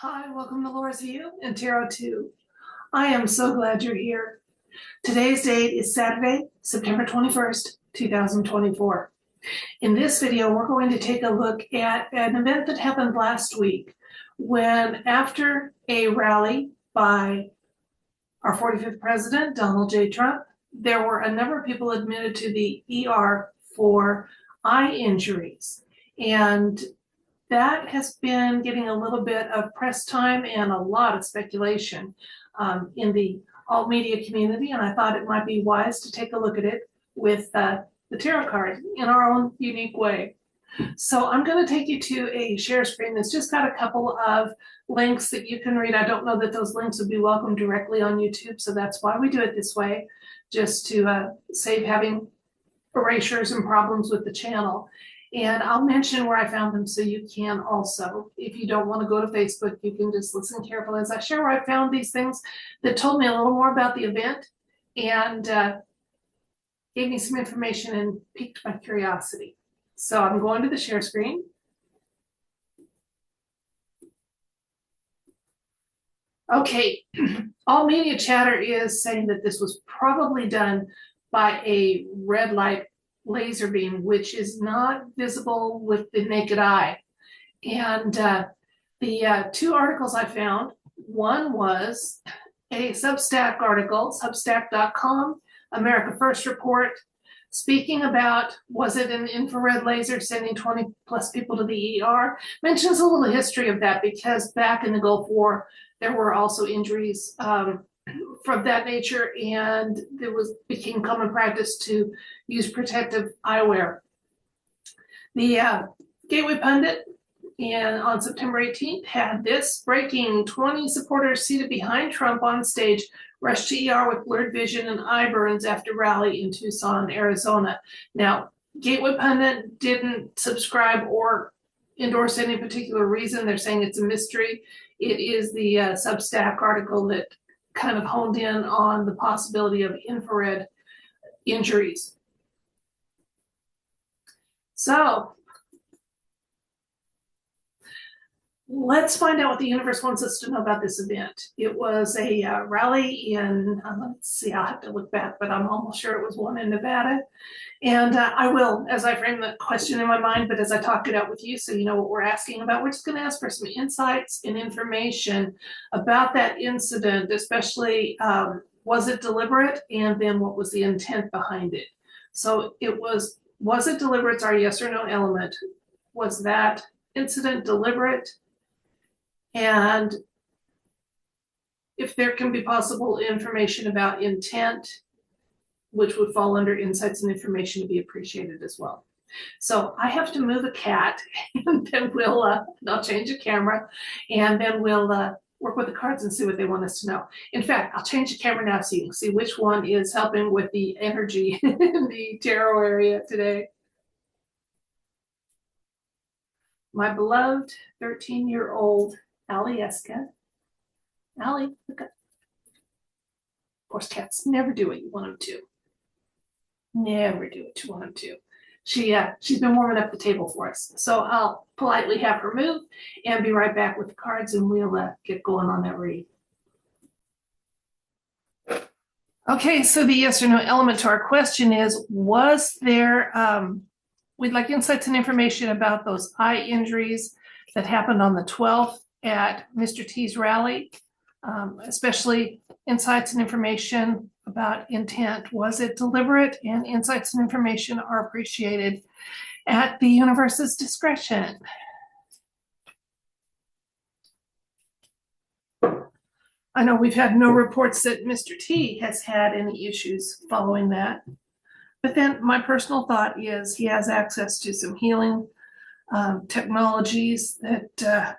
Hi, welcome to Laura's View and Tarot 2. I am so glad you're here. Today's date is Saturday, September 21st, 2024. In this video, we're going to take a look at an event that happened last week when, after a rally by our 45th president, Donald J. Trump, there were a number of people admitted to the ER for eye injuries. And that has been getting a little bit of press time and a lot of speculation in the alt media community, and I thought it might be wise to take a look at it with the tarot card in our own unique way. So I'm going to take you to a share screen that's just got a couple of links that you can read. I don't know that those links would be welcome directly on YouTube, so that's why we do it this way, just to save having erasures and problems with the channel. And I'll mention where I found them so you can also. If you don't want to go to Facebook, you can just listen carefully as I share where I found these things that told me a little more about the event and gave me some information and piqued my curiosity. So I'm going to the share screen. Okay, all media chatter is saying that this was probably done by a red light laser beam, which is not visible with the naked eye. And the two articles I found, one was a Substack article, substack.com, America First report, speaking about, was it an infrared laser sending 20 plus people to the ER? Mentions a little history of that because back in the Gulf War, there were also injuries from that nature, and it became common practice to use protective eyewear. The Gateway Pundit on September 18th had this breaking: 20 supporters seated behind Trump on stage rushed to ER with blurred vision and eye burns after rally in Tucson, Arizona. Now, Gateway Pundit didn't subscribe or endorse any particular reason. They're saying it's a mystery. It is the Substack article that kind of honed in on the possibility of infrared injuries. So let's find out what the universe wants us to know about this event. It was a rally in, let's see, I'll have to look back, but I'm almost sure it was one in Nevada. And I will, as I frame the question in my mind, but as I talk it out with you so you know what we're asking about, we're just going to ask for some insights and information about that incident, especially was it deliberate, and then what was the intent behind it. So it was it deliberate? It's our yes or no element. Was that incident deliberate? And if there can be possible information about intent, which would fall under insights and information, to be appreciated as well. So I have to move a cat, and then I'll change the camera, and then we'll work with the cards and see what they want us to know. In fact, I'll change the camera now so you can see which one is helping with the energy in the tarot area today. My beloved 13-year-old Alieska. Allie, look up. Of course, cats never do what you want them to. Never do what you want them to. She's been warming up the table for us. So I'll politely have her move and be right back with the cards, and we'll get going on that read. Okay, so the yes or no element to our question is, was there, we'd like insights and information about those eye injuries that happened on the 12th at Mr. T's rally, especially insights and information about intent. Was it deliberate? And insights and information are appreciated at the universe's discretion. I know we've had no reports that Mr. T has had any issues following that. But then my personal thought is he has access to some healing technologies that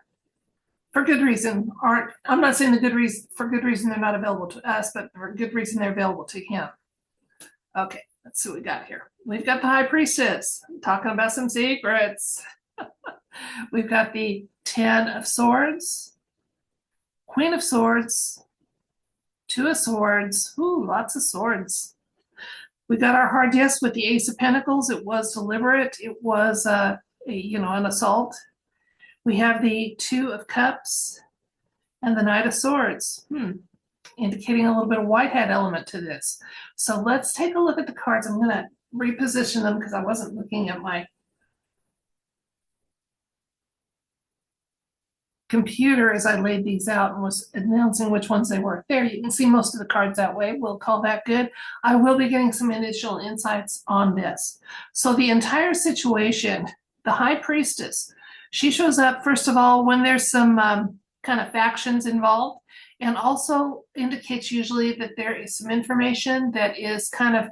for good reason aren't, I'm not saying for good reason they're not available to us, but for good reason they're available to him. Okay, let's see what we got here. We've got the High Priestess talking about some secrets. We've got the 10 of Swords, Queen of Swords, 2 of Swords. Ooh, lots of swords. We got our hard yes with the Ace of Pentacles. It was deliberate. It was an assault. We have the 2 of Cups, and the Knight of Swords. Indicating a little bit of white hat element to this. So let's take a look at the cards. I'm going to reposition them because I wasn't looking at my computer as I laid these out and was announcing which ones they were. There, you can see most of the cards that way. We'll call that good. I will be getting some initial insights on this. So the entire situation, the High Priestess, she shows up, first of all, when there's some kind of factions involved, and also indicates usually that there is some information that is kind of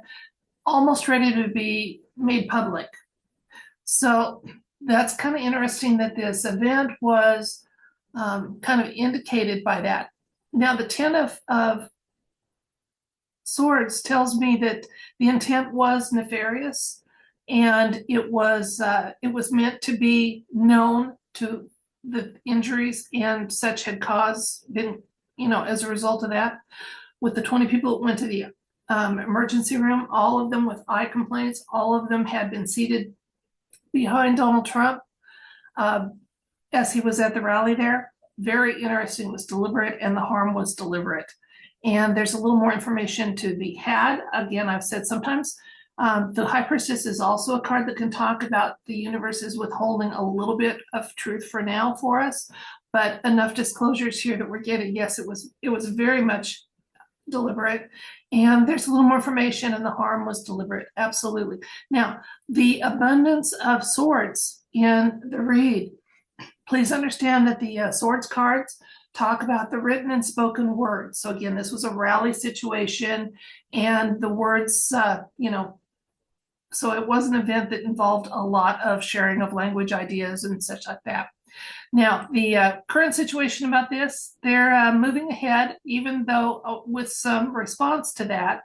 almost ready to be made public. So that's kind of interesting that this event was kind of indicated by that. Now, the Ten of Swords tells me that the intent was nefarious, and it was meant to be known to the injuries and such had been, as a result of that. With the 20 people that went to the emergency room, all of them with eye complaints, all of them had been seated behind Donald Trump as he was at the rally there. Very interesting. It was deliberate, and the harm was deliberate. And there's a little more information to be had. Again, I've said sometimes the High Priestess is also a card that can talk about the universe is withholding a little bit of truth for now for us, but enough disclosures here that we're getting. Yes, it was very much deliberate, and there's a little more information, and the harm was deliberate. Absolutely. Now, the abundance of swords in the read. Please understand that the swords cards talk about the written and spoken words. So again, this was a rally situation, and the words, so it was an event that involved a lot of sharing of language, ideas, and such like that. Now, the current situation about this, they're moving ahead, even though with some response to that.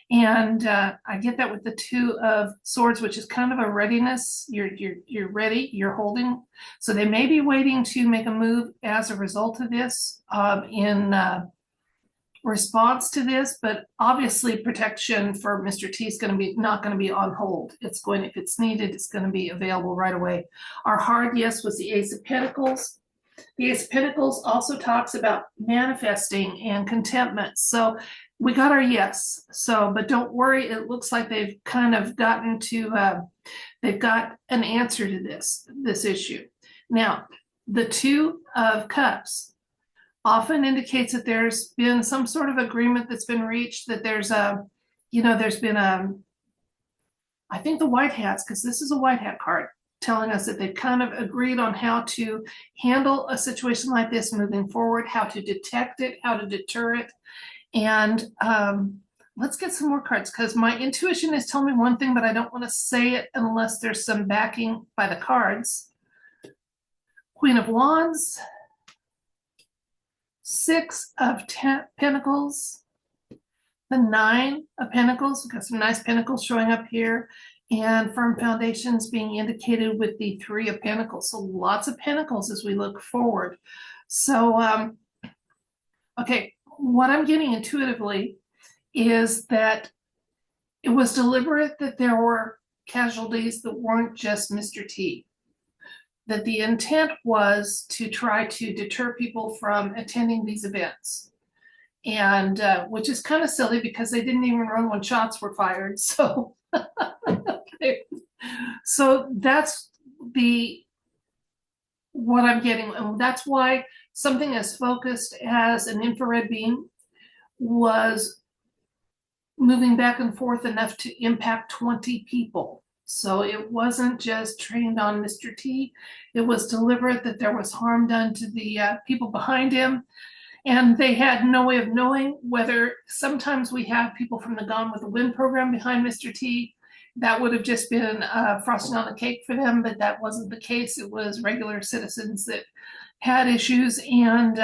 And I get that with the Two of Swords, which is kind of a readiness. You're ready, you're holding. So they may be waiting to make a move as a result of this in response to this, but obviously protection for Mr. T is not going to be on hold. It's going, if it's needed, it's going to be available right away. Our hard yes was the Ace of Pentacles. The Ace of Pentacles also talks about manifesting and contentment. So we got our yes. So, but don't worry, it looks like they've kind of gotten to, they've got an answer to this issue. Now, the Two of Cups often indicates that there's been some sort of agreement that's been reached, that there's there's been I think the white hats, because this is a white hat card, telling us that they've kind of agreed on how to handle a situation like this moving forward, how to detect it, how to deter it. And let's get some more cards, because my intuition is telling me one thing, but I don't want to say it unless there's some backing by the cards. Queen of Wands, Six of Pentacles, the Nine of Pentacles. We've got some nice pentacles showing up here, and firm foundations being indicated with the Three of Pentacles. So lots of pentacles as we look forward. So, okay, what I'm getting intuitively is that it was deliberate, that there were casualties that weren't just Mr. T. That the intent was to try to deter people from attending these events. And which is kind of silly because they didn't even run when shots were fired. So, so that's what I'm getting. And that's why something as focused as an infrared beam was moving back and forth enough to impact 20 people. So it wasn't just trained on Mr. T. It was deliberate, that there was harm done to the people behind him. And they had no way of knowing whether, sometimes we have people from the Gone with the Wind program behind Mr. T. That would have just been frosting on the cake for them, but that wasn't the case. It was regular citizens that had issues and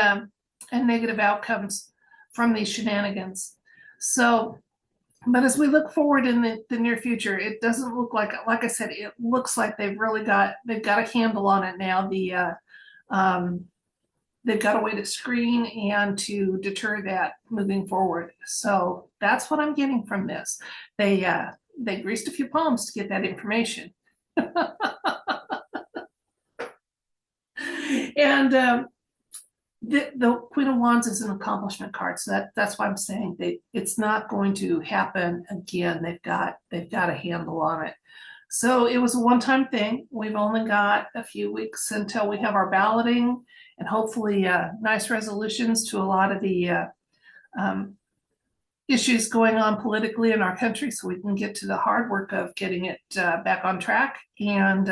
negative outcomes from these shenanigans. So, but as we look forward in the near future, it doesn't look like I said, it looks like they've got a handle on it now. They've got a way to screen and to deter that moving forward. So that's what I'm getting from this. They greased a few palms to get that information. And the Queen of Wands is an accomplishment card, so that's why I'm saying it's not going to happen again. They've got a handle on it. So it was a one-time thing. We've only got a few weeks until we have our balloting and hopefully nice resolutions to a lot of the um, issues going on politically in our country, so we can get to the hard work of getting it back on track and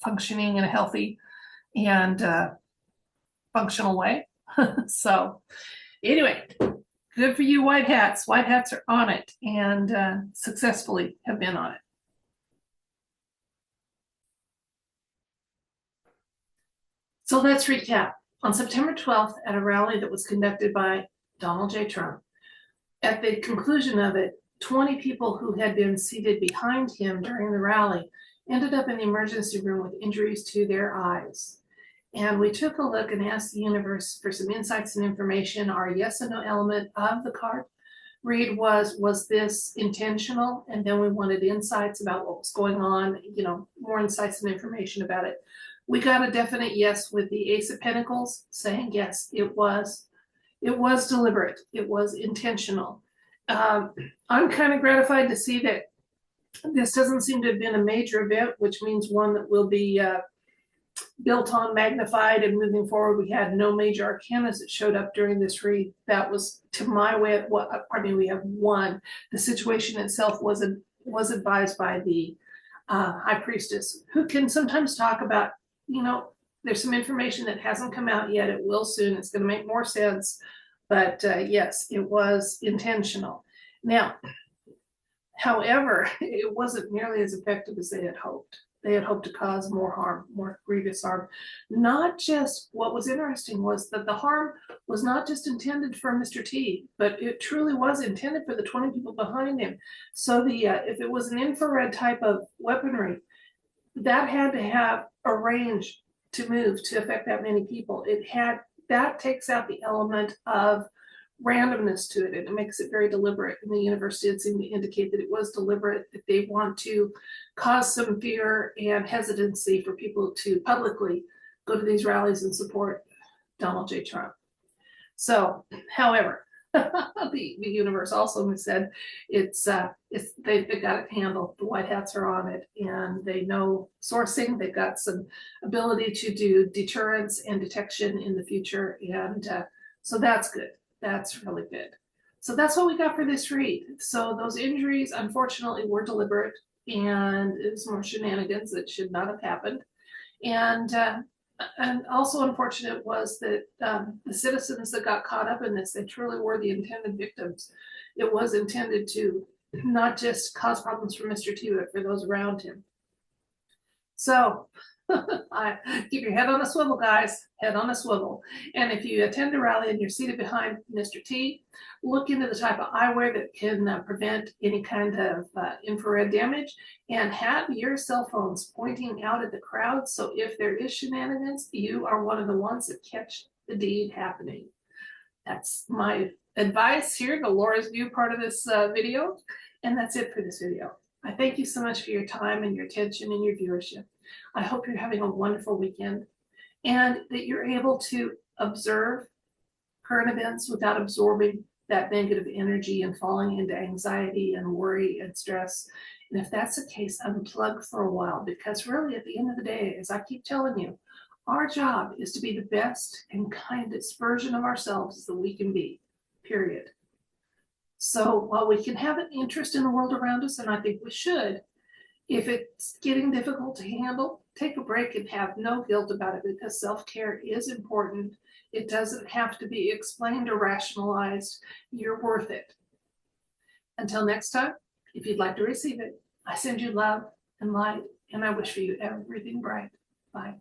functioning in a healthy and functional way. So anyway, good for you, white hats. White hats are on it and successfully have been on it. So let's recap. On September 12th, at a rally that was conducted by Donald J. Trump, at the conclusion of it, 20 people who had been seated behind him during the rally ended up in the emergency room with injuries to their eyes. And we took a look and asked the universe for some insights and information. Our yes and no element of the card read was this intentional? And then we wanted insights about what was going on, more insights and information about it. We got a definite yes with the Ace of Pentacles, saying yes, it was deliberate, it was intentional. I'm kind of gratified to see that this doesn't seem to have been a major event, which means one that will be built on, magnified, and moving forward. We had no major arcana that showed up during this read. That was, to my way of we have one. The situation itself was advised by the High Priestess, who can sometimes talk about, there's some information that hasn't come out yet. It will soon. It's going to make more sense. But yes, it was intentional. Now, however, it wasn't nearly as effective as they had hoped. They had hoped to cause more harm, more grievous harm. Not just, what was interesting was that the harm was not just intended for Mr. T, but it truly was intended for the 20 people behind him. So if it was an infrared type of weaponry, that had to have a range to move to affect that many people. That takes out the element of randomness to it, and it makes it very deliberate. And the universe did seem to indicate that it was deliberate, that they want to cause some fear and hesitancy for people to publicly go to these rallies and support Donald J. Trump. So, however, the universe also said they've got it handled. The white hats are on it, and they know sourcing. They've got some ability to do deterrence and detection in the future, and so that's good. That's really good. So that's what we got for this read. So those injuries, unfortunately, were deliberate, and it was more shenanigans that should not have happened. And also unfortunate was that the citizens that got caught up in this, they truly were the intended victims. It was intended to not just cause problems for Mr. T, but for those around him. So keep your head on a swivel, guys. Head on a swivel. And if you attend a rally and you're seated behind Mr. T, look into the type of eyewear that can prevent any kind of infrared damage, and have your cell phones pointing out at the crowd. So if there is shenanigans, you are one of the ones that catch the deed happening. That's my advice here, the Laura's View part of this video. And that's it for this video. I thank you so much for your time and your attention and your viewership. I hope you're having a wonderful weekend, and that you're able to observe current events without absorbing that negative energy and falling into anxiety and worry and stress. And if that's the case, unplug for a while, because really at the end of the day, as I keep telling you, our job is to be the best and kindest version of ourselves that we can be, period. So while we can have an interest in the world around us, and I think we should, if it's getting difficult to handle, take a break and have no guilt about it, because self-care is important. It doesn't have to be explained or rationalized. You're worth it. Until next time, if you'd like to receive it, I send you love and light, and I wish for you everything bright. Bye.